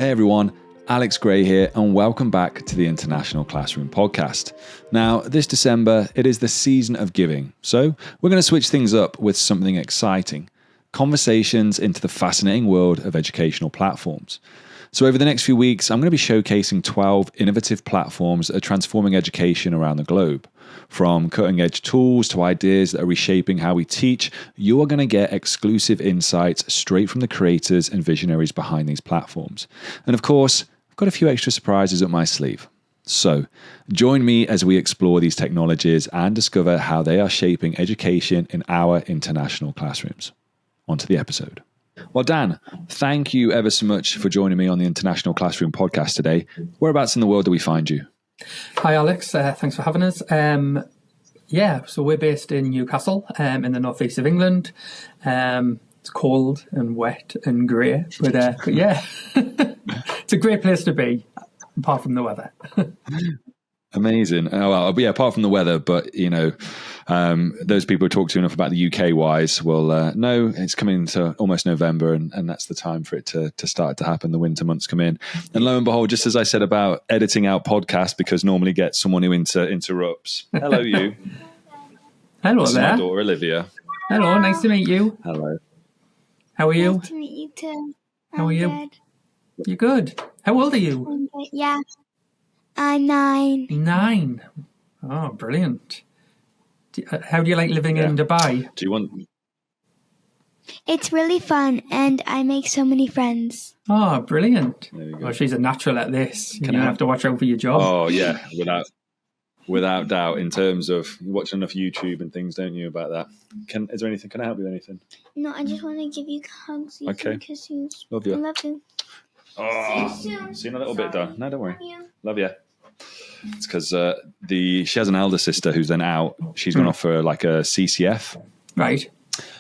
Hey everyone, Alex Gray here, and welcome back to the International Classroom Podcast. Now, this December, it is the season of giving, so we're going to switch things up with something exciting. Conversations into the fascinating world of educational platforms. So over the next few weeks, I'm going to be showcasing 12 innovative platforms that are transforming education around the globe. From cutting-edge tools to ideas that are reshaping how we teach, you are going to get exclusive insights straight from the creators and visionaries behind these platforms. And of course, I've got a few extra surprises up my sleeve. So, join me as we explore these technologies and discover how they are shaping education in our international classrooms. On to the episode. Well, Dan, thank you ever so much for joining me on the International Classroom Podcast today. Whereabouts in the world do we find you? Hi, Alex. Thanks for having us. So we're based in Newcastle, in the northeast of England. It's cold and wet and grey, but yeah, it's a great place to be, apart from the weather. Amazing. Oh, well, yeah, apart from the weather, but, you know, those people who talk to enough about the UK wise will know it's coming to almost November, and that's the time for it to start to happen. The winter months come in. And lo and behold, just as I said about editing out podcasts, because normally get someone who interrupts. Hello, you. Hello this there. Is my daughter, Olivia. Hello, nice to meet you. Hello. How are you? Nice to meet you too. How are you? Good. You're good. How old are you? I'm good. Yeah. I'm 9. 9. Oh, brilliant. How do you like living in Dubai? Do you want... It's really fun and I make so many friends. Oh, brilliant. There you go. Well, she's a natural at this. Can You I- have to watch out for your job. Oh, yeah, without doubt, in terms of you watch enough YouTube and things, don't you, about that? Can I help you with anything? No, I just want to give you hugs. You Okay. can kiss you. Love I you. love you. Oh, See you soon. see you in a little bit, Dan. No, don't worry. Love you. Love you. It's because she has an elder sister who's then out. She's gone off for like a CCF, Right.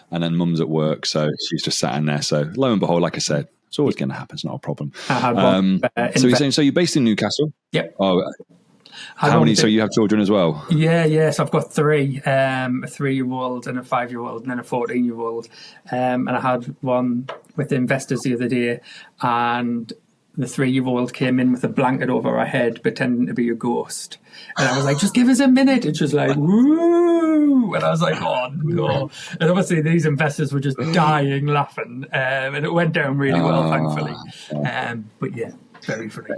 and then mum's at work, so she's just sat in there. So lo and behold, like I said, it's always going to happen. It's not a problem. I had one. So you're saying, so you're based in Newcastle? Yep. Oh, how many? So you have children as well? Yes, I've got 3, a 3-year-old and a 5-year-old and then a 14-year-old. And I had one with the investors the other day, and the 3-year-old came in with a blanket over her head pretending to be a ghost. And I was like, just give us a minute. And she was like, woo! And I was like, oh no. And obviously these investors were just dying laughing. And it went down really well, thankfully. But yeah, very funny.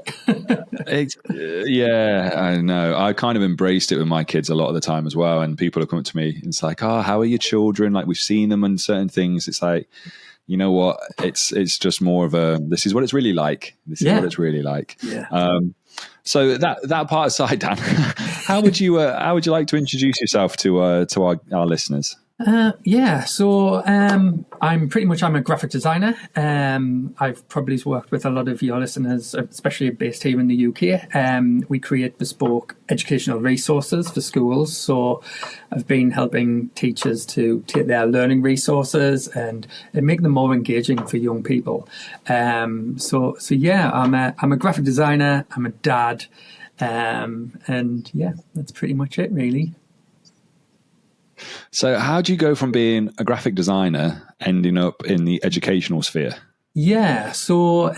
Yeah, I know. I kind of embraced it with my kids a lot of the time as well. And people have come up to me and it's like, oh, how are your children? Like, we've seen them and certain things. It's like, you know what? It's just more of a, this is what it's really like. This is what it's really like. Yeah. So that part aside, Dan, how would you like to introduce yourself to our listeners? So I'm a graphic designer. I've probably worked with a lot of your listeners, especially based here in the UK. We create bespoke educational resources for schools. So I've been helping teachers to take their learning resources and make them more engaging for young people. I'm a graphic designer. I'm a dad. And yeah, that's pretty much it, really. So how do you go from being a graphic designer ending up in the educational sphere? Yeah, so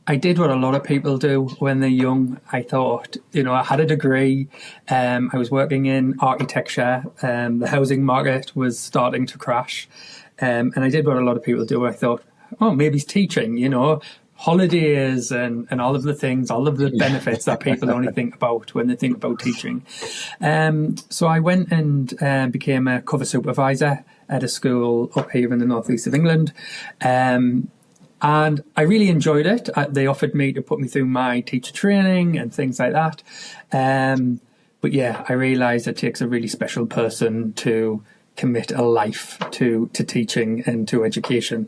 I did what a lot of people do when they're young. I thought, I had a degree. I was working in architecture. The housing market was starting to crash. And I did what a lot of people do. I thought, oh, maybe it's teaching, holidays and all of the things, all of the benefits that people only think about when they think about teaching. So I went and became a cover supervisor at a school up here in the northeast of England. And I really enjoyed it. They offered me to put me through my teacher training and things like that. But yeah, I realised it takes a really special person to commit a life to teaching and to education.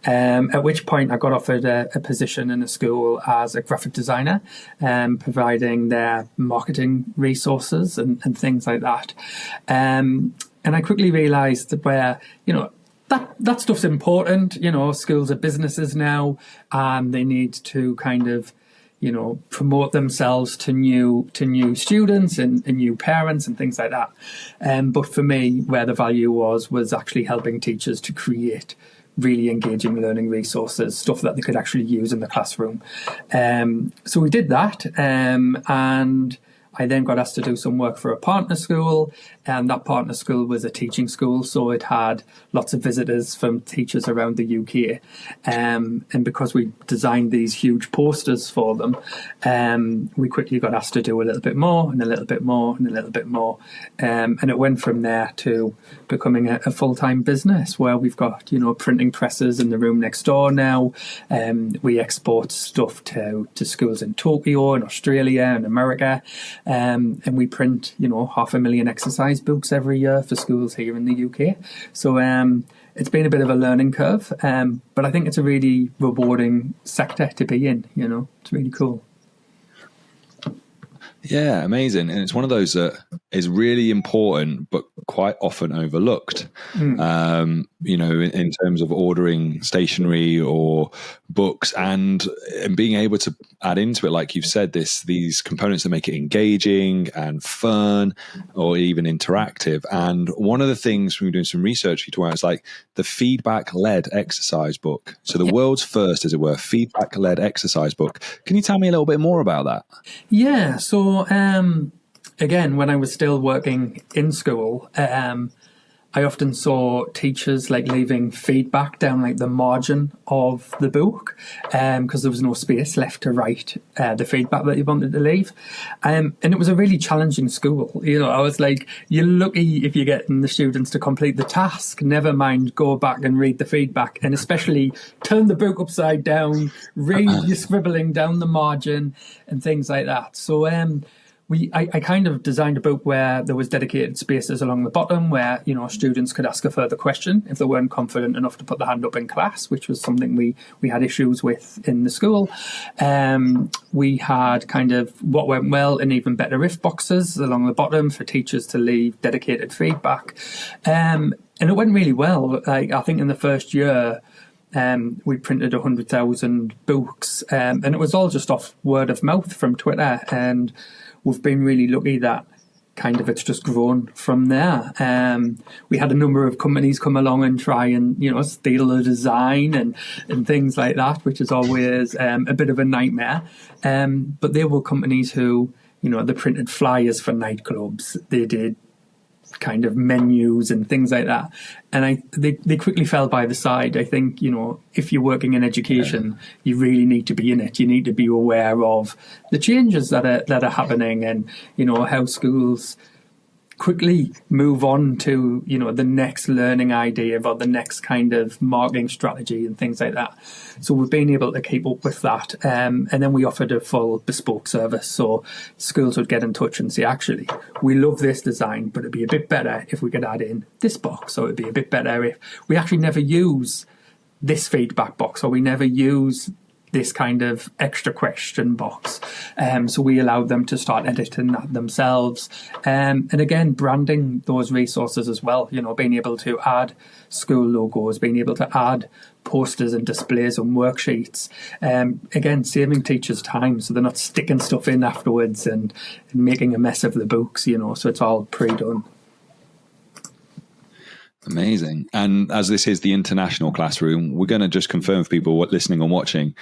At which point I got offered a position in a school as a graphic designer, providing their marketing resources and things like that. And I quickly realised that that stuff's important. Schools are businesses now, and they need to kind of promote themselves to new students and new parents and things like that. But for me, where the value was actually helping teachers to create really engaging learning resources, stuff that they could actually use in the classroom. So we did that, and I then got asked to do some work for a partner school, and that partner school was a teaching school, so it had lots of visitors from teachers around the UK. And because we designed these huge posters for them, we quickly got asked to do a little bit more and a little bit more and a little bit more. And it went from there to becoming a full-time business where we've got, printing presses in the room next door now. We export stuff to schools in Tokyo and Australia and America. And we print, 500,000 exercise books every year for schools here in the UK. So it's been a bit of a learning curve, but I think it's a really rewarding sector to be in. It's really cool. Yeah, amazing. And it's one of those that is really important, but quite often overlooked, in terms of ordering stationery or books and being able to add into it, like you've said, these components that make it engaging and fun or even interactive. And one of the things when we're doing some research you talk about is like the feedback-led exercise book. So the world's first, as it were, feedback-led exercise book. Can you tell me a little bit more about that? Yeah, so again, when I was still working in school, I often saw teachers leaving feedback down the margin of the book because there was no space left to write the feedback that you wanted to leave. And it was a really challenging school. I was like, you're lucky if you're getting the students to complete the task, never mind go back and read the feedback, and especially turn the book upside down, read your scribbling down the margin and things like that. So I kind of designed a book where there was dedicated spaces along the bottom where, students could ask a further question if they weren't confident enough to put their hand up in class, which was something we had issues with in the school. We had kind of what went well and even better if boxes along the bottom for teachers to leave dedicated feedback. And it went really well. I think in the first year, we printed 100,000 books, and it was all just off word of mouth from Twitter. And we've been really lucky that kind of it's just grown from there. We had a number of companies come along and try and, steal the design and things like that, which is always a bit of a nightmare. But they were companies who, they printed flyers for nightclubs. They did kind of menus and things like that, and they quickly fell by the side. I think if you're working in education, you really need to be in it. You need to be aware of the changes that are happening, and how schools quickly move on to the next learning idea or the next kind of marketing strategy and things like that. So we've been able to keep up with that, and then we offered a full bespoke service, so schools would get in touch and say, actually, we love this design, but it'd be a bit better if we could add in this box, or it'd be a bit better if we actually never use this feedback box, or we never use this kind of extra question box. So we allowed them to start editing that themselves. And again, branding those resources as well, being able to add school logos, being able to add posters and displays and worksheets. Again, saving teachers time so they're not sticking stuff in afterwards and making a mess of the books, so it's all pre-done. Amazing. And as this is the international classroom, we're going to just confirm for people listening and watching,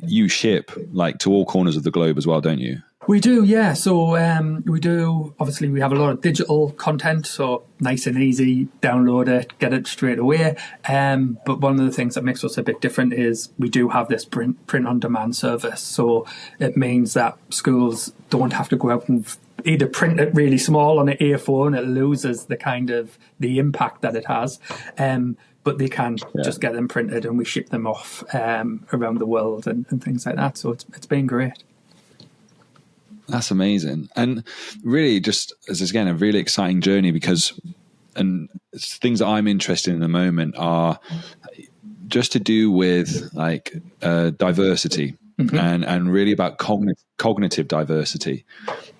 you ship to all corners of the globe as well, don't you? We do, yeah. So we do, obviously we have a lot of digital content, so nice and easy, download it, get it straight away. But one of the things that makes us a bit different is we do have this print on demand service. So it means that schools don't have to go out and either print it really small on an A4 and it loses the kind of the impact that it has. But they can just get them printed and we ship them off around the world and things like that. So it's been great. That's amazing. And really just as again, a really exciting journey because things that I'm interested in at the moment are just to do with diversity. Mm-hmm. and really about cognitive diversity.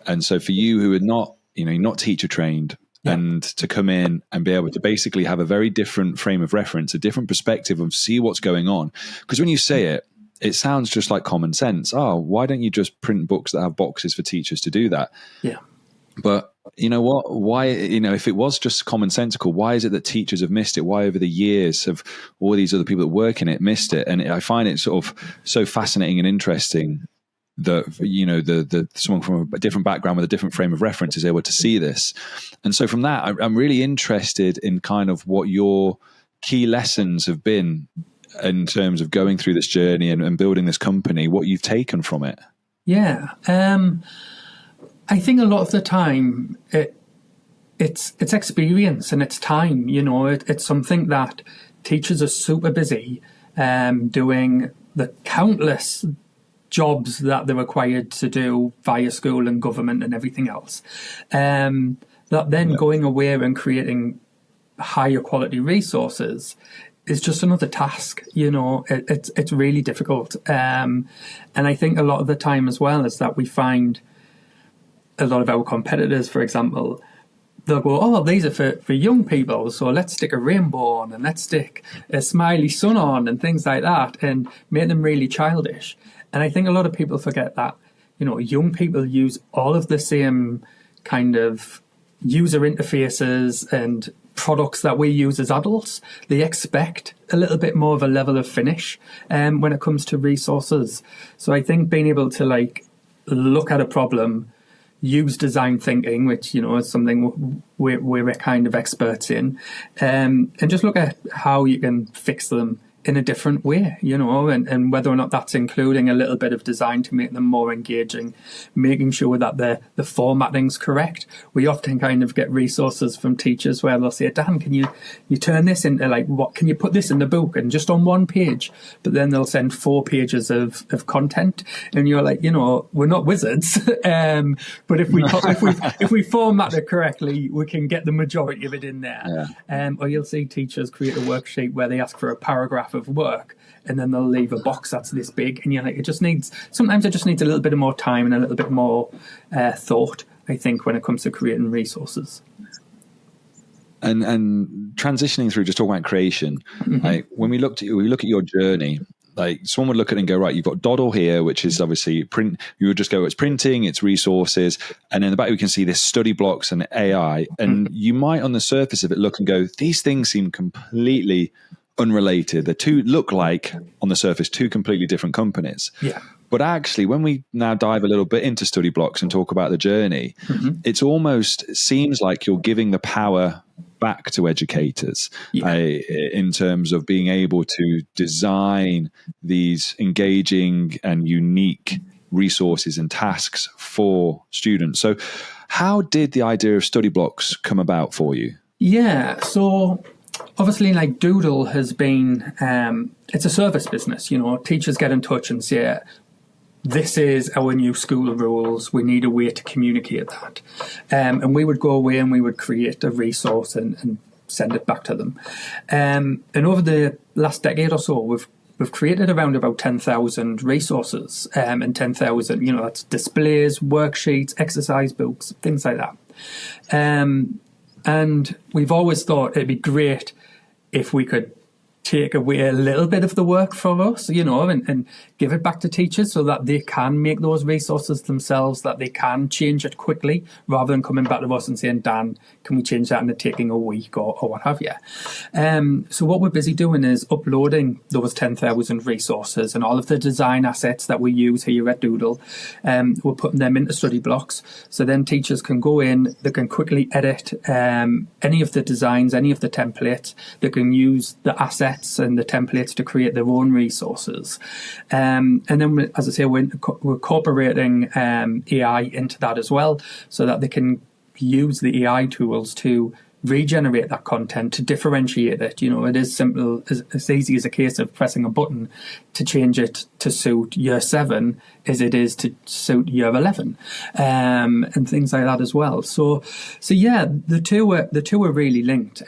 And so for you who are not, not teacher trained and to come in and be able to basically have a very different frame of reference, a different perspective of see what's going on. Because when you say it, it sounds just like common sense. Oh, why don't you just print books that have boxes for teachers to do that? Yeah. But you know what? Why, if it was just commonsensical, why is it that teachers have missed it? Why over the years have all these other people that work in it missed it? And I find it sort of so fascinating and interesting that, the someone from a different background with a different frame of reference is able to see this. And so from that, I'm really interested in kind of what your key lessons have been in terms of going through this journey and building this company, what you've taken from it. Yeah. I think a lot of the time it's experience and it's time. It's something that teachers are super busy doing the countless jobs that they're required to do via school and government and everything else. That then going away and creating higher quality resources is just another task. It's really difficult. And I think a lot of the time as well is that we find a lot of our competitors, for example, they'll go, oh, these are for young people, so let's stick a rainbow on and let's stick a smiley sun on and things like that and make them really childish. And I think a lot of people forget that, young people use all of the same kind of user interfaces and products that we use as adults. They expect a little bit more of a level of finish when it comes to resources. So I think being able to look at a problem, use design thinking, which is something we're kind of experts in, and just look at how you can fix them in a different way, and whether or not that's including a little bit of design to make them more engaging, making sure that the formatting's correct. We often kind of get resources from teachers where they'll say, Dan, can you turn this into what can you put this in the book and just on one page? But then they'll send 4 pages of content and you're like, we're not wizards. But if we format it correctly, we can get the majority of it in there. Yeah. Or you'll see teachers create a worksheet where they ask for a paragraph of work and then they'll leave a box that's this big and you're like, sometimes it just needs a little bit more time and a little bit more thought, I think, when it comes to creating resources. And transitioning through, just talking about creation, when we look at your journey, someone would look at it and go, right, you've got Doddle here, which is obviously print. You would just go, it's printing, it's resources. And in the back, we can see this study blocks and AI. And you might on the surface of it look and go, these things seem completely unrelated. The two look like on the surface 2 completely different companies. Yeah. But actually, when we now dive a little bit into study blocks and talk about the journey, it's almost seems like you're giving the power back to educators in terms of being able to design these engaging and unique resources and tasks for students. So how did the idea of study blocks come about for you? Yeah, so obviously, Doodle has been, it's a service business. Teachers get in touch and say, this is our new school rules. We need a way to communicate that. And we would go away and we would create a resource and send it back to them. And over the last decade or so, we've created around about 10,000 resources and 10,000, that's displays, worksheets, exercise books, things like that. And we've always thought it'd be great if we could take away a little bit of the work from us, and give it back to teachers so that they can make those resources themselves, that they can change it quickly rather than coming back to us and saying, Dan, can we change that and it taking a week or what have you. So what we're busy doing is uploading those 10,000 resources and all of the design assets that we use here at Doodle. We're putting them into study blocks. So then teachers can go in, they can quickly edit any of the designs, any of the templates. They can use the assets and the templates to create their own resources. And then, as I say, we're incorporating AI into that as well so that they can use the AI tools to regenerate that content, to differentiate it. It is simple, as easy as a case of pressing a button to change it to suit year 7 as it is to suit year 11, and things like that as well. So yeah, the two are really linked.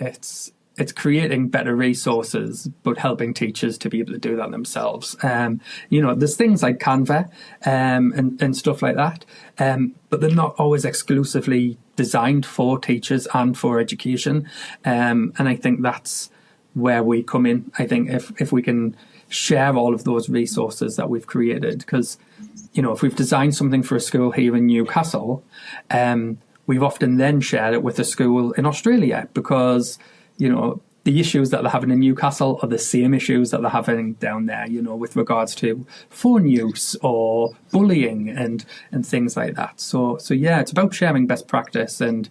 It's creating better resources, but helping teachers to be able to do that themselves. There's things like Canva and stuff like that, but they're not always exclusively designed for teachers and for education. And I think that's where we come in. I think if we can share all of those resources that we've created, because, if we've designed something for a school here in Newcastle, we've often then shared it with a school in Australia because, the issues that they're having in Newcastle are the same issues that they're having down there, with regards to phone use or bullying and things like that. So yeah, it's about sharing best practice and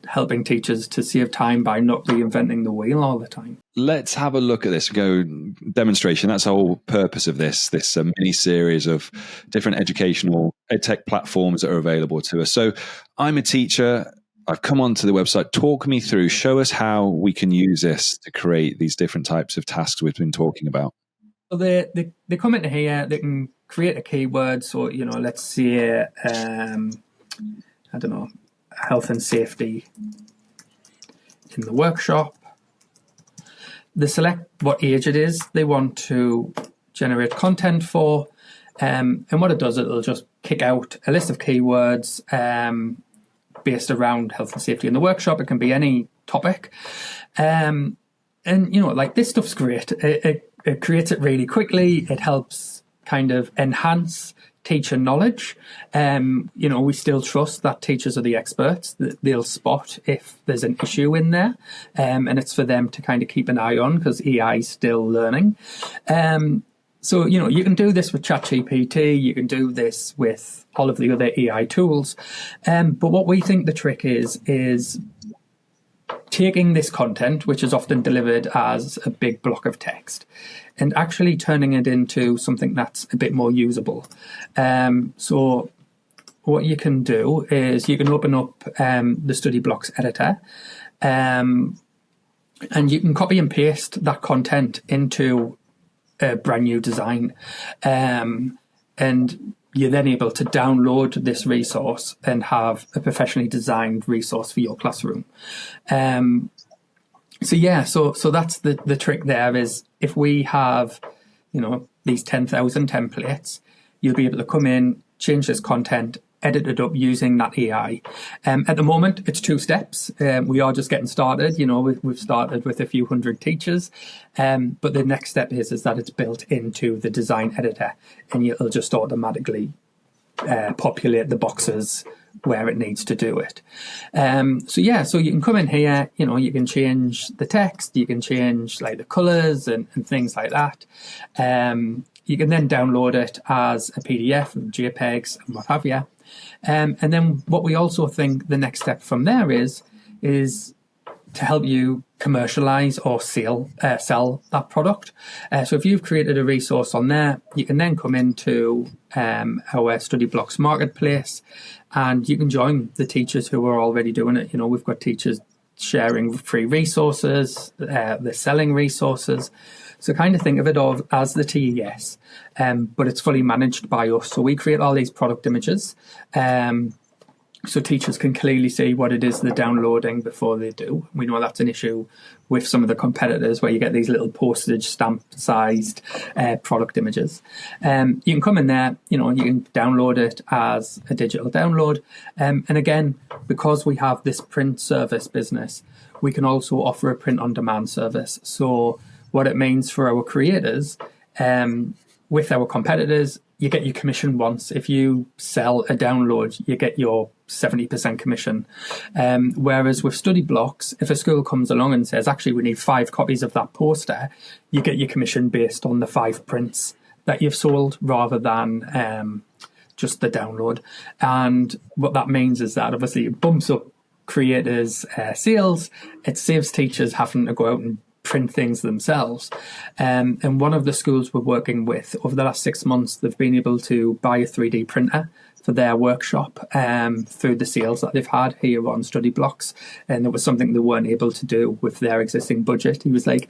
helping teachers to save time by not reinventing the wheel all the time. Let's have a look at this. Go demonstration. That's the whole purpose of this mini series of different educational edtech platforms that are available to us. So I'm a teacher. I've come onto the website. Talk me through, show us how we can use this to create these different types of tasks we've been talking about. So they come into here, they can create a keyword. So, let's say, I don't know, health and safety in the workshop. They select what age it is they want to generate content for. And what it does, it'll just kick out a list of keywords based around health and safety in the workshop. It can be any topic. And, this stuff's great. It creates it really quickly. It helps kind of enhance teacher knowledge. We still trust that teachers are the experts, that they'll spot if there's an issue in there. And it's for them to kind of keep an eye on because AI is still learning. So, you can do this with ChatGPT, you can do this with all of the other AI tools. But what we think the trick is taking this content, which is often delivered as a big block of text, and actually turning it into something that's a bit more usable. So what you can do is you can open up the Study Blocks editor, and you can copy and paste that content into a brand new design. And you're then able to download this resource and have a professionally designed resource for your classroom. So that's the trick there is if we have, these 10,000 templates, you'll be able to come in, change this content, edit it up using that AI. At the moment, it's 2 steps. We are just getting started. We've started with a few hundred teachers. But the next step is that it's built into the design editor and it'll just automatically populate the boxes where it needs to do it. So you can come in here, you can change the text, you can change like the colors and things like that. You can then download it as a PDF and JPEGs and what have you. And then what we also think the next step from there is to help you commercialize or sell that product. So if you've created a resource on there, you can then come into our Study Blocks marketplace and you can join the teachers who are already doing it. We've got teachers sharing free resources, they're selling resources. So kind of think of it as the TES, but it's fully managed by us. So we create all these product images, so teachers can clearly see what it is they're downloading before they do. We know that's an issue with some of the competitors where you get these little postage stamp-sized product images. You can come in there, you can download it as a digital download. And again, because we have this print service business, we can also offer a print-on-demand service. So what it means for our creators, with our competitors, you get your commission once. If you sell a download, you get your 70% commission. Whereas with Study Blocks, if a school comes along and says, actually, we need 5 copies of that poster, you get your commission based on the 5 prints that you've sold rather than just the download. And what that means is that obviously it bumps up creators' sales. It saves teachers having to go out and print things themselves. And one of the schools we're working with, over the last 6 months, they've been able to buy a 3D printer for their workshop through the sales that they've had here on Study Blocks. And it was something they weren't able to do with their existing budget. He was like,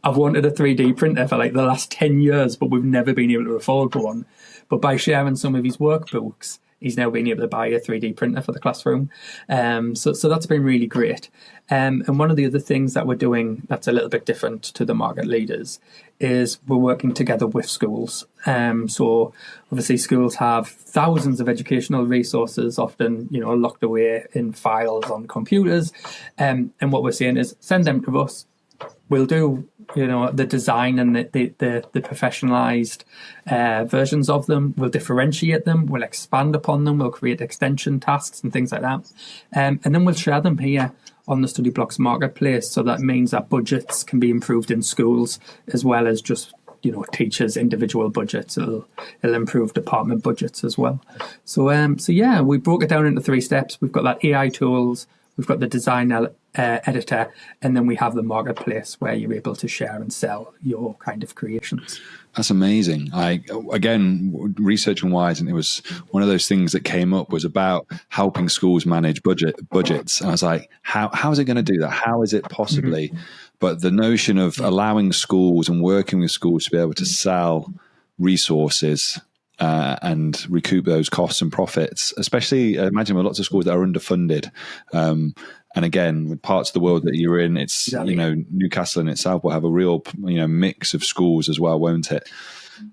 I've wanted a 3D printer for like the last 10 years, but we've never been able to afford one. But by sharing some of his workbooks, he's now been able to buy a 3D printer for the classroom. So that's been really great. And one of the other things that we're doing that's a little bit different to the market leaders is we're working together with schools. So obviously schools have thousands of educational resources, often, locked away in files on computers. And what we're saying is send them to us. We'll do, the design and the professionalized versions of them. We'll differentiate them, we'll expand upon them, we'll create extension tasks and things like that. And then we'll share them here on the Study Blocks marketplace. So that means that budgets can be improved in schools as well as just teachers' individual budgets. It'll improve department budgets as well. So yeah, we broke it down into 3 steps. We've got that AI tools, we've got the design editor, and then we have the marketplace where you're able to share and sell your kind of creations. That's amazing. Again, researching wise, and it was one of those things that came up was about helping schools manage budgets. And I was like, how is it going to do that? How is it possibly? But the notion of allowing schools and working with schools to be able to sell resources and recoup those costs and profits, especially I imagine with lots of schools that are underfunded. And again, with parts of the world that you're in, it's, Exactly. Newcastle in itself will have a real, mix of schools as well, won't it?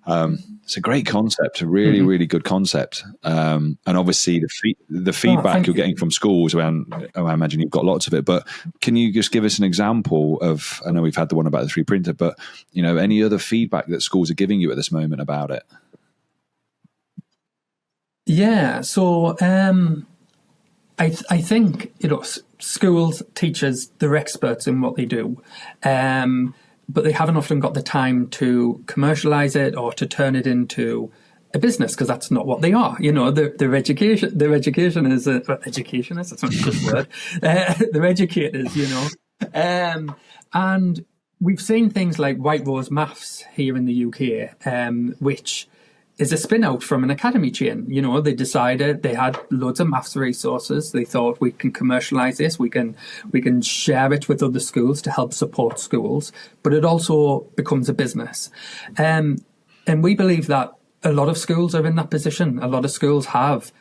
It's a great concept, a really, really good concept. And obviously the feedback you're getting from schools around, I imagine you've got lots of it, but can you just give us an example of, I know we've had the one about the 3D printer, but, any other feedback that schools are giving you at this moment about it? Yeah, so I think schools, teachers, they're experts in what they do, but they haven't often got the time to commercialize it or to turn it into a business, because that's not what they are. Their education is education is, that's not a good word. They're educators, and we've seen things like White Rose Maths here in the UK, which is a spin out from an academy chain. They decided they had loads of maths resources. They thought, we can commercialize this. We can share it with other schools to help support schools, but it also becomes a business. And we believe that a lot of schools are in that position. A lot of schools have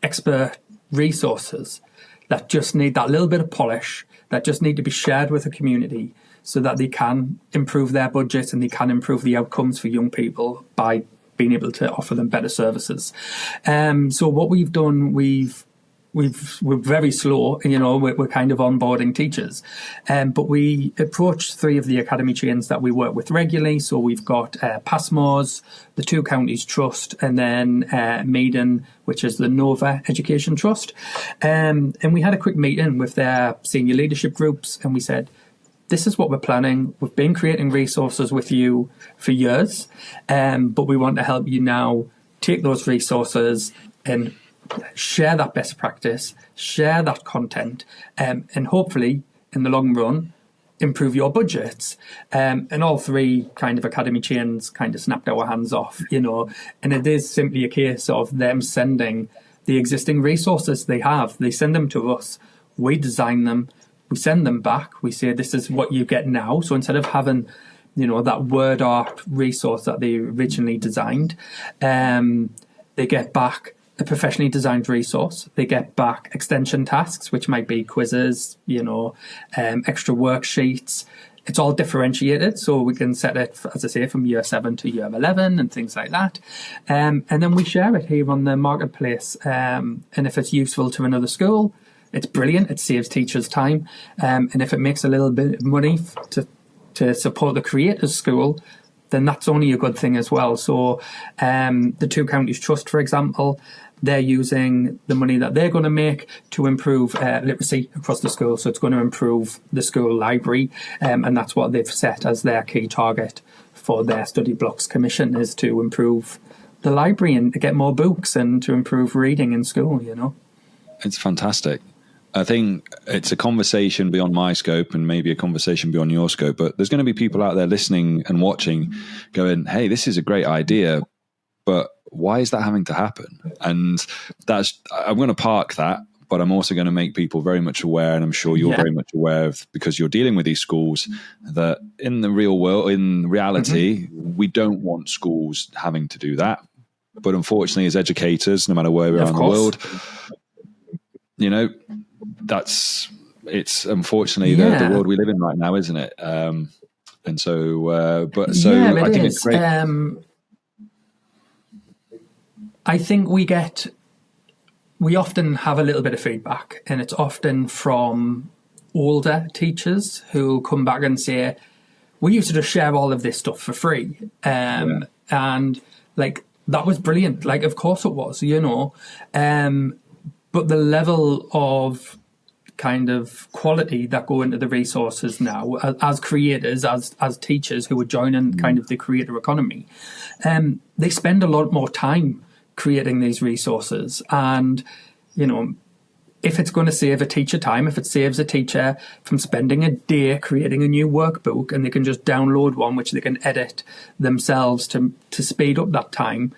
expert resources that just need that little bit of polish, that just need to be shared with the community so that they can improve their budgets and they can improve the outcomes for young people by being able to offer them better services. So what we've done, we're very slow, we're kind of onboarding teachers, but we approached 3 of the academy chains that we work with regularly. So we've got Passmore's, the Two Counties Trust, and then Maiden, which is the Nova Education Trust. And we had a quick meeting with their senior leadership groups, and we said, this is what we're planning. We've been creating resources with you for years, but we want to help you now take those resources and share that best practice, share that content, and hopefully, in the long run, improve your budgets. And all 3 kind of academy chains kind of snapped our hands off, and it is simply a case of them sending the existing resources they have. They send them to us, we design them, we send them back. We say, this is what you get now. So instead of having, that word art resource that they originally designed, they get back a professionally designed resource. They get back extension tasks, which might be quizzes, extra worksheets. It's all differentiated, so we can set it, as I say, from year 7 to year 11 and things like that. And then we share it here on the marketplace. And if it's useful to another school, it's brilliant. It saves teachers time. And if it makes a little bit of money to support the creators school, then that's only a good thing as well. So the Two Counties Trust, for example, they're using the money that they're going to make to improve literacy across the school. So it's going to improve the school library. And that's what they've set as their key target for their Study Blocks Commission, is to improve the library and to get more books and to improve reading in school, It's fantastic. I think it's a conversation beyond my scope and maybe a conversation beyond your scope, but there's going to be people out there listening and watching going, hey, this is a great idea, but why is that having to happen? And I'm going to park that, but I'm also going to make people very much aware, and I'm sure you're very much aware of, because you're dealing with these schools, that in the real world, in reality, we don't want schools having to do that. But unfortunately, as educators, no matter where we are in the world, it's unfortunately the world we live in right now, isn't it? And so, I think it's great. I think we often have a little bit of feedback, and it's often from older teachers who come back and say, we used to just share all of this stuff for free. And like, that was brilliant. Like, of course it was, you know. But the level of kind of quality that go into the resources now as creators, as teachers who are joining kind of the creator economy, they spend a lot more time creating these resources. And, you know, if it's going to save a teacher time, if it saves a teacher from spending a day creating a new workbook and they can just download one which they can edit themselves to speed up that time,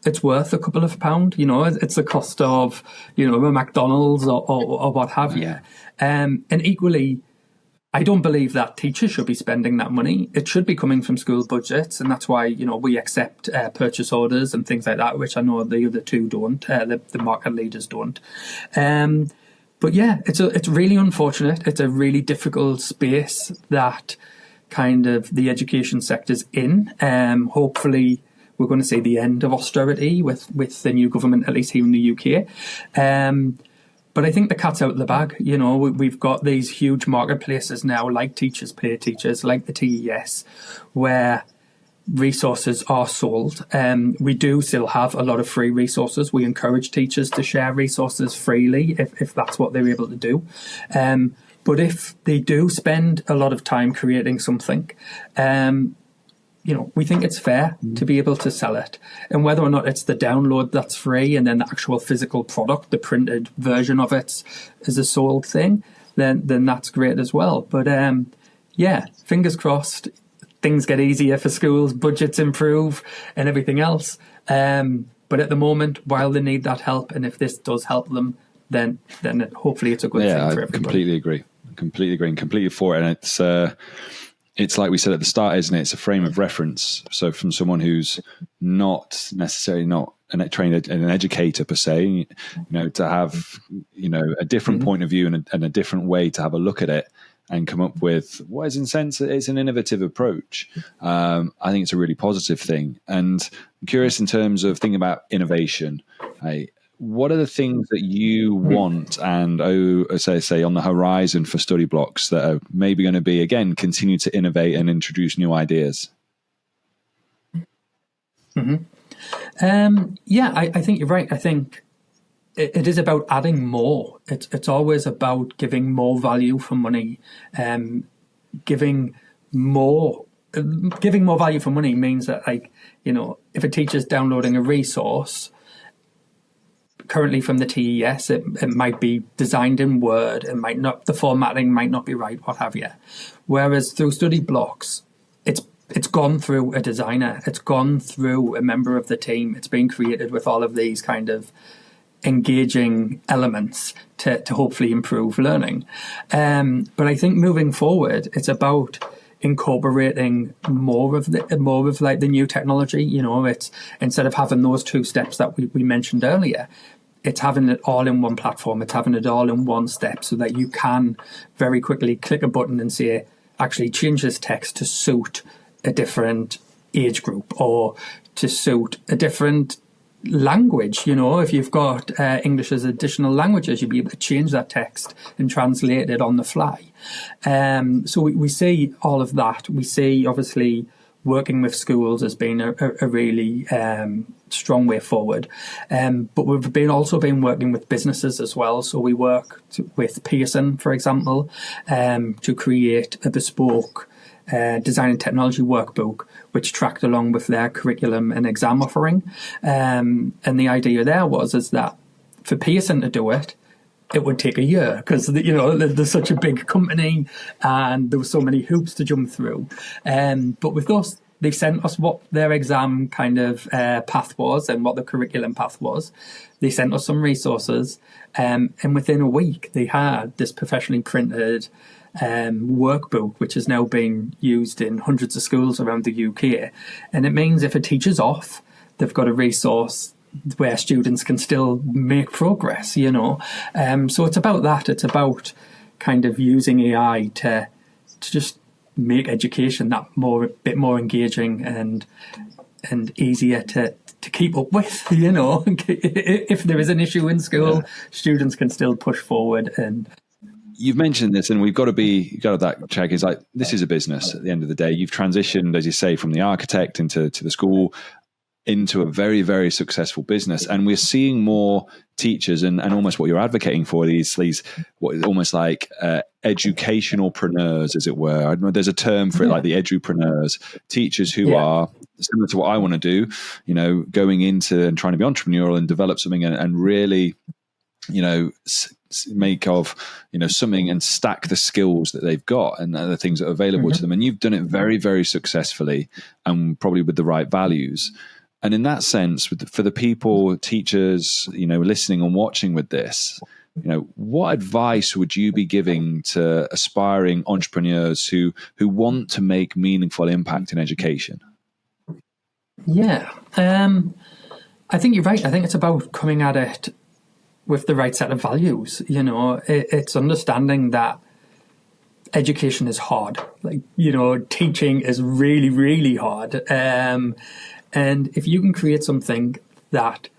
it's worth a couple of pounds. You know, it's the cost of, you know, a McDonald's or what have you. And equally, I don't believe that teachers should be spending that money. It should be coming from school budgets, and that's why, you know, we accept purchase orders and things like that, which I know the other two don't. The market leaders don't. But yeah, it's really unfortunate. It's a really difficult space that kind of the education sector's in. Hopefully, we're going to see the end of austerity with the new government, at least here in the UK. But I think the cat's out of the bag. You know, we've got these huge marketplaces now, like Teachers Pay Teachers, like the TES, where resources are sold. We do still have a lot of free resources. We encourage teachers to share resources freely if that's what they're able to do. But if they do spend a lot of time creating something, you know, we think it's fair to be able to sell it. And whether or not it's the download that's free and then the actual physical product, the printed version of it is a sold thing, then that's great as well. But yeah, fingers crossed, things get easier for schools, budgets improve and everything else. But at the moment, while they need that help, and if this does help them, then hopefully it's a good thing for everybody. I completely agree and completely for it. And it's like we said at the start, isn't it? It's a frame of reference. So from someone who's not necessarily an educator per se, you know, to have, you know, a different point of view and a different way to have a look at it and come up with what is in sense, it's an innovative approach. I think it's a really positive thing. And I'm curious in terms of thinking about innovation. What are the things that you want and, say on the horizon for Study Blocks that are maybe going to be, again, continue to innovate and introduce new ideas? Yeah, I think you're right. I think it is about adding more. It's always about giving more value for money. Giving more value for money means that, like, you know, if a teacher's downloading a resource currently from the TES, it might be designed in Word, the formatting might not be right, what have you. Whereas through Study Blocks, it's gone through a designer, it's gone through a member of the team, it's been created with all of these kind of engaging elements to hopefully improve learning. But I think moving forward, it's about incorporating more of like the new technology. You know, it's instead of having those two steps that we mentioned earlier, it's having it all in one platform. It's having it all in one step so that you can very quickly click a button and say, actually change this text to suit a different age group or to suit a different language. You know, if you've got English as additional languages, you'll be able to change that text and translate it on the fly. So we see all of that. We see, obviously, working with schools has been a really strong way forward. But we've also been working with businesses as well. So we work with Pearson, for example, to create a bespoke design and technology workbook, which tracked along with their curriculum and exam offering. And the idea there is that for Pearson to do it, it would take a year because, you know, there's such a big company and there were so many hoops to jump through. But with us, they sent us what their exam kind of path was and what the curriculum path was. They sent us some resources, and within a week, they had this professionally printed workbook, which is now being used in hundreds of schools around the UK. And it means if a teacher's off, they've got a resource where students can still make progress, you know. So it's about that. It's about kind of using AI to just make education that bit more engaging and easier to keep up with, you know. If there is an issue in school, students can still push forward and you've mentioned this, and we've got to have that check. Is like, this is a business at the end of the day. You've transitioned, as you say, from the architect into the school, into a very, very successful business. And we're seeing more teachers and almost what you're advocating for, these what almost like educationalpreneurs, as it were. I don't know, there's a term for it, like the edupreneurs, teachers who are similar to what I want to do, going into and trying to be entrepreneurial and develop something and really, make of, something and stack the skills that they've got and the things that are available to them. And you've done it very, very successfully and probably with the right values. And in that sense, for the people, teachers, listening and watching with this, what advice would you be giving to aspiring entrepreneurs who want to make meaningful impact in education? Yeah, I think you're right. I think it's about coming at it with the right set of values. It's understanding that education is hard. Like, teaching is really, really hard. And if you can create something that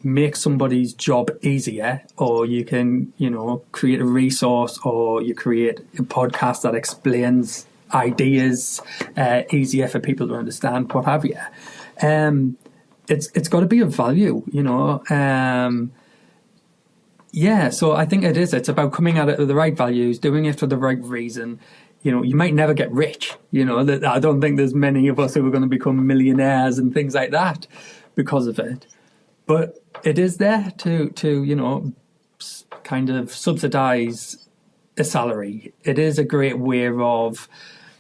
makes somebody's job easier, or you can, create a resource, or you create a podcast that explains ideas easier for people to understand, what have you, it's got to be of value, so I think it's about coming at it with the right values, doing it for the right reason. You might never get rich. I don't think there's many of us who are going to become millionaires and things like that because of it. But it is there to kind of subsidize a salary. It is a great way of,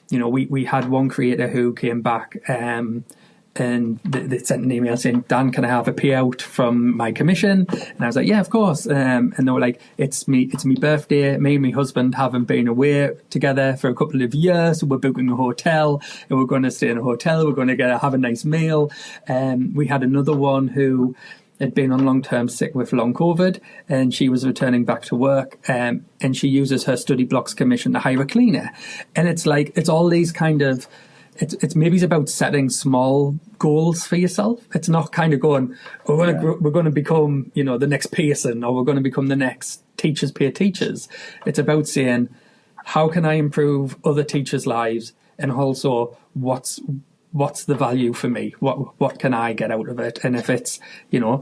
we had one creator who came back and they sent an email saying, Dan, can I have a payout from my commission? And I was like, yeah, of course. And they were like, it's me birthday. Me and my husband haven't been away together for a couple of years. So we're booking a hotel and we're going to stay in a hotel. We're going to have a nice meal. We had another one who had been on long-term sick with long COVID, and she was returning back to work, and she uses her Study Blocks commission to hire a cleaner. And it's all these kind of, it's maybe about setting small goals for yourself. It's not kind of going, we're going to become, the next Pearson, or we're going to become the next Teachers Pay Teachers. It's about saying, how can I improve other teachers' lives, and also what's the value for me? What can I get out of it? And if it's,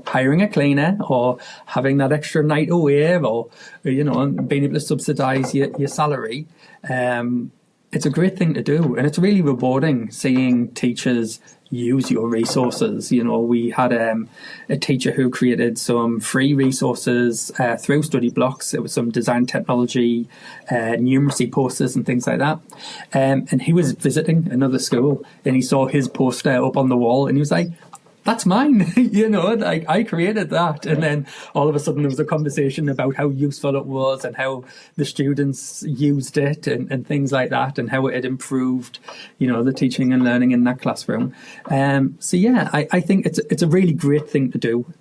hiring a cleaner, or having that extra night away, or being able to subsidize your salary, it's a great thing to do, and it's really rewarding seeing teachers use your resources. We had a teacher who created some free resources through Study Blocks. It was some design technology, numeracy posters and things like that. And he was visiting another school, and he saw his poster up on the wall, and he was like, that's mine. I created that. And then all of a sudden there was a conversation about how useful it was, and how the students used it, and things like that, and how it had improved, the teaching and learning in that classroom. I think it's a really great thing to do.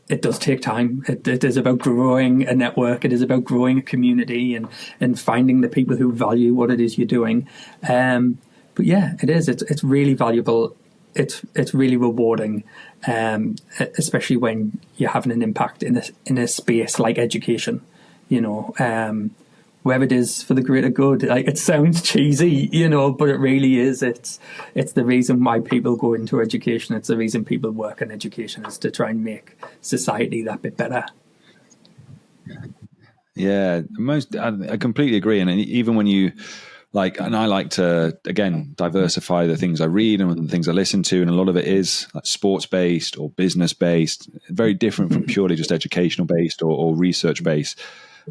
It does take time. It is about growing a network. It is about growing a community, and finding the people who value what it is you're doing. But yeah, it is. It's really valuable. It's really rewarding, especially when you're having an impact in a space like education. Whether it is for the greater good. Like, it sounds cheesy, but it really is. It's the reason why people go into education. It's the reason people work in education, is to try and make society that bit better. Yeah, I completely agree. And even when you and I like to, again, diversify the things I read and the things I listen to. And a lot of it is like sports-based or business-based, very different from purely just educational-based or research-based.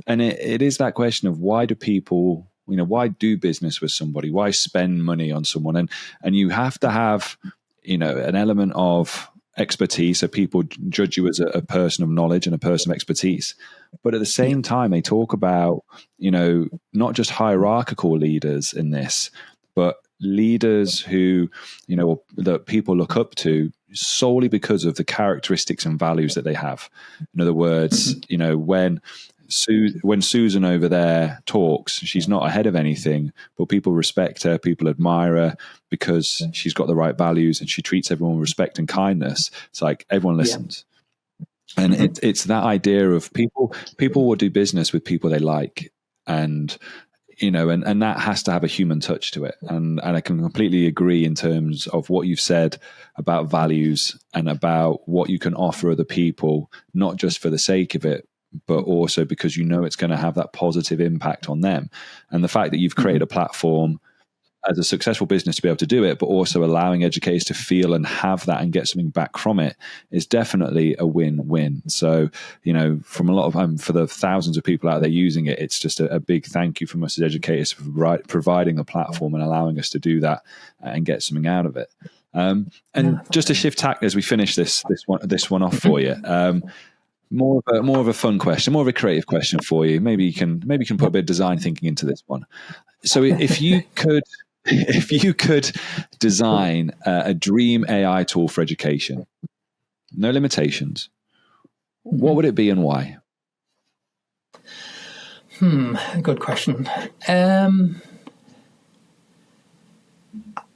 And it is that question of, why do people, why do business with somebody? Why spend money on someone? And you have to have, an element of expertise, so people judge you as a person of knowledge and a person of expertise. But at the same time, they talk about, not just hierarchical leaders in this, but leaders who, that people look up to solely because of the characteristics and values that they have. In other words, when Susan over there talks, she's not ahead of anything, but people respect her, people admire her because she's got the right values, and she treats everyone with respect and kindness. It's like everyone listens. And it's that idea of people will do business with people they like, and and that has to have a human touch to it. And I can completely agree in terms of what you've said about values and about what you can offer other people, not just for the sake of it, but also because it's going to have that positive impact on them. And the fact that you've created a platform as a successful business to be able to do it, but also allowing educators to feel and have that and get something back from it, is definitely a win-win. So, from a lot of for the thousands of people out there using it, it's just a big thank you from us as educators for providing the platform and allowing us to do that and get something out of it. Just to shift tack as we finish this one off for you. More of a fun question, more of a creative question for you. Maybe you can put a bit of design thinking into this one. So if you could design a dream AI tool for education, no limitations, what would it be and why? Good question.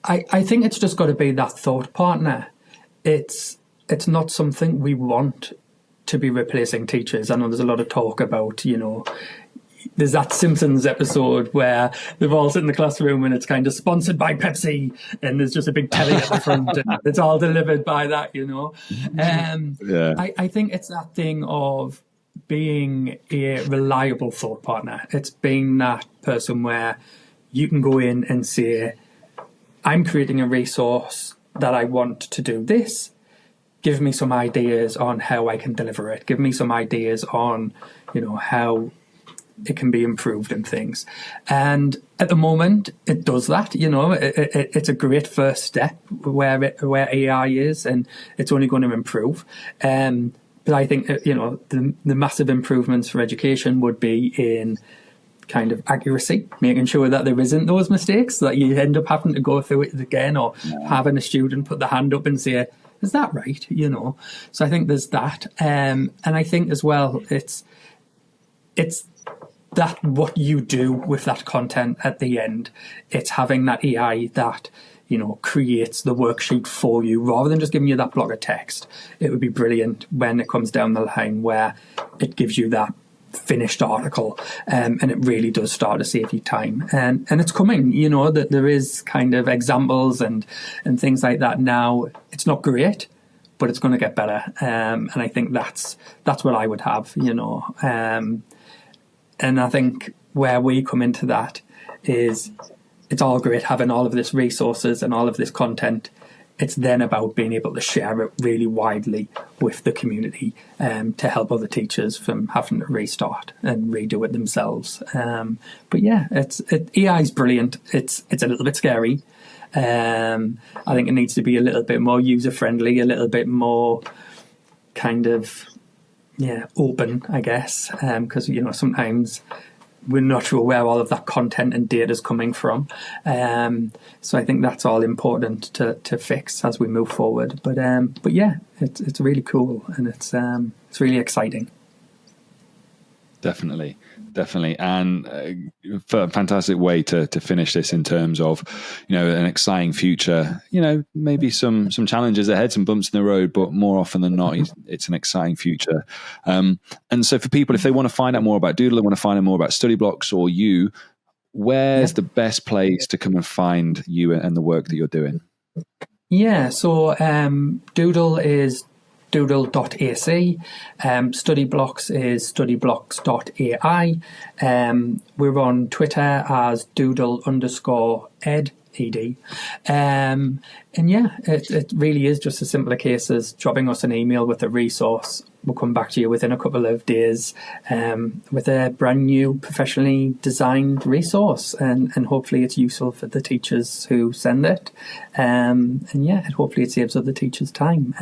I think it's just got to be that thought partner. It's not something we want to be replacing teachers. I know there's a lot of talk about, there's that Simpsons episode where they've all sit in the classroom and it's kind of sponsored by Pepsi and there's just a big telly at the front and it's all delivered by that, I think it's that thing of being a reliable thought partner. It's being that person where you can go in and say, I'm creating a resource that I want to do this. Give me some ideas on how I can deliver it. Give me some ideas on, how it can be improved and things. And at the moment, it does that. It's a great first step where AI is, and it's only going to improve. But I think the massive improvements for education would be in kind of accuracy, making sure that there isn't those mistakes, that you end up having to go through it again, or having a student put the hand up and say, is that right? So I think there's that. And I think as well, it's that what you do with that content at the end. It's having that AI that, creates the worksheet for you rather than just giving you that block of text. It would be brilliant when it comes down the line where it gives you that finished article, and it really does start to save you time. And it's coming, that there is kind of examples and things like that now. It's not great, but it's going to get better. And I think that's what I would have, and I think where we come into that is it's all great having all of this resources and all of this content. It's then about being able to share it really widely with the community, to help other teachers from having to restart and redo it themselves. But yeah, AI is brilliant. It's a little bit scary. I think it needs to be a little bit more user friendly, a little bit more kind of open, I guess, because sometimes we're not sure where all of that content and data is coming from. So I think that's all important to fix as we move forward. But yeah, it's really cool, and it's really exciting. Definitely. And a fantastic way to finish this in terms of, an exciting future, maybe some challenges ahead, some bumps in the road, but more often than not, it's an exciting future. And so for people, if they want to find out more about Doodle, they want to find out more about Study Blocks or you, where's the best place to come and find you and the work that you're doing? Yeah, so Doodle is doodle.ac. Study Blocks is studyblocks.ai. We're on Twitter as doodle_ed. And yeah, it really is just as simple a case as dropping us an email with a resource. We'll come back to you within a couple of days with a brand new professionally designed resource, and hopefully it's useful for the teachers who send it. And yeah, hopefully it saves other teachers time.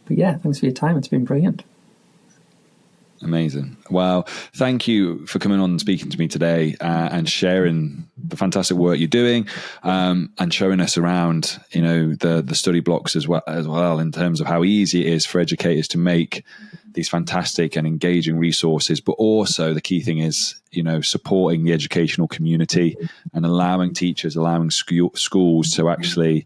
But yeah, thanks for your time. It's been brilliant. Amazing. Well, thank you for coming on and speaking to me today, and sharing the fantastic work you're doing, and showing us around, the study blocks as well in terms of how easy it is for educators to make these fantastic and engaging resources. But also the key thing is, supporting the educational community and allowing teachers, allowing schools to actually,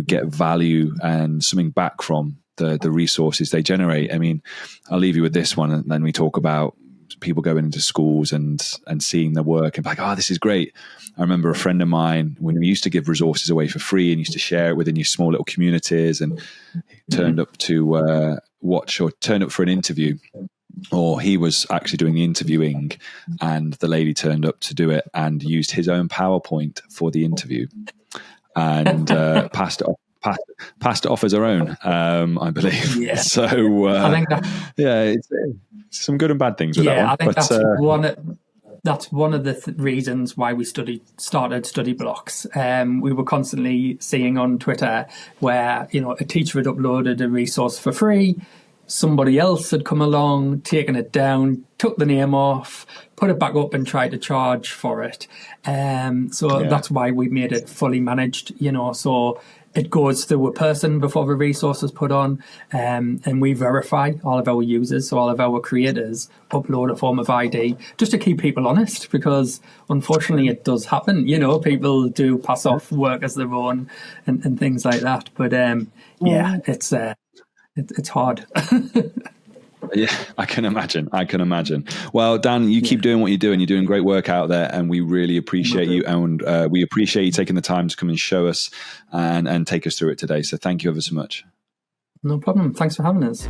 get value and something back from the resources they generate. I mean, I'll leave you with this one, and then we talk about people going into schools and seeing the work and like, oh, this is great. I remember a friend of mine when we used to give resources away for free and used to share it within your small little communities, and turned up to watch or turned up for an interview, or he was actually doing the interviewing, and the lady turned up to do it and used his own PowerPoint for the interview, and passed it off as her own, I believe. Yeah. So I think that, it's some good and bad things with that one. I think but, that's one of the reasons why we started Study Blocks. We were constantly seeing on Twitter where, a teacher had uploaded a resource for free, somebody else had come along, taken it down, took the name off, put it back up and tried to charge for it. That's why we made it fully managed, so it goes through a person before the resource is put on, and we verify all of our users, so all of our creators upload a form of ID just to keep people honest, because unfortunately it does happen. People do pass off work as their own and things like that. But it's hard. Yeah, I can imagine. Well, Dan, you keep doing what you're doing. You're doing great work out there, and we really appreciate you. And we appreciate you taking the time to come and show us and take us through it today. So thank you ever so much. No problem. Thanks for having us.